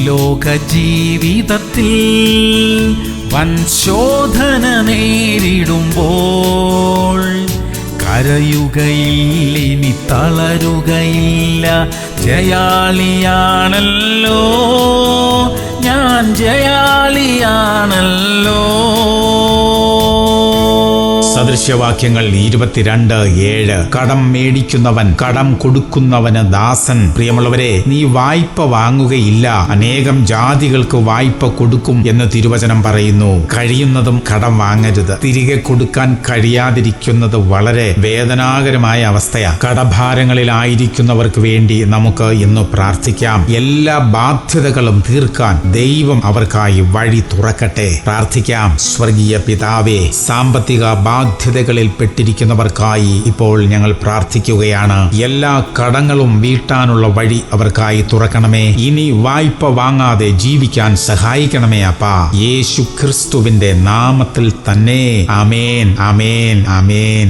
ലോക ജീവിതത്തിൽ വൻ ശോധന നേരിടുമ്പോൾ കരയുകയില്ല, ഇനി തളരുകയില്ല. ജയാളിയാണല്ലോ ഞാൻ, ജയാളിയാണല്ലോ. സദൃശ്യവാക്യങ്ങൾ 22:7. കടം മേടിക്കുന്നവൻ കടം കൊടുക്കുന്നവന് ദാസൻ. പ്രിയമുള്ളവരെ, നീ വായ്പ വാങ്ങുകയില്ല, അനേകം ജാതികൾക്ക് വായ്പ കൊടുക്കും എന്ന് തിരുവചനം പറയുന്നു. കഴിയുന്നതും കടം വാങ്ങരുത്. തിരികെ കൊടുക്കാൻ കഴിയാതിരിക്കുന്നത് വളരെ വേദനാകരമായ അവസ്ഥയാണ്. കടഭാരങ്ങളിലായിരിക്കുന്നവർക്ക് വേണ്ടി നമുക്ക് ഇന്ന് പ്രാർത്ഥിക്കാം. എല്ലാ ബാധ്യതകളും തീർക്കാൻ ദൈവം അവർക്കായി വഴി തുറക്കട്ടെ. പ്രാർത്ഥിക്കാം. സ്വർഗീയ പിതാവേ, സാമ്പത്തിക ബാധ്യതകളിൽ പെട്ടിരിക്കുന്നവർക്കായി ഇപ്പോൾ ഞങ്ങൾ പ്രാർത്ഥിക്കുകയാണ്. എല്ലാ കടങ്ങളും വീട്ടാനുള്ള വഴി അവർക്കായി തുറക്കണമേ. ഇനി വായ്പ വാങ്ങാതെ ജീവിക്കാൻ സഹായിക്കണമേ അപ്പാ. യേശു ക്രിസ്തുവിന്റെ നാമത്തിൽ തന്നെ. ആമേൻ, ആമേൻ, ആമേൻ.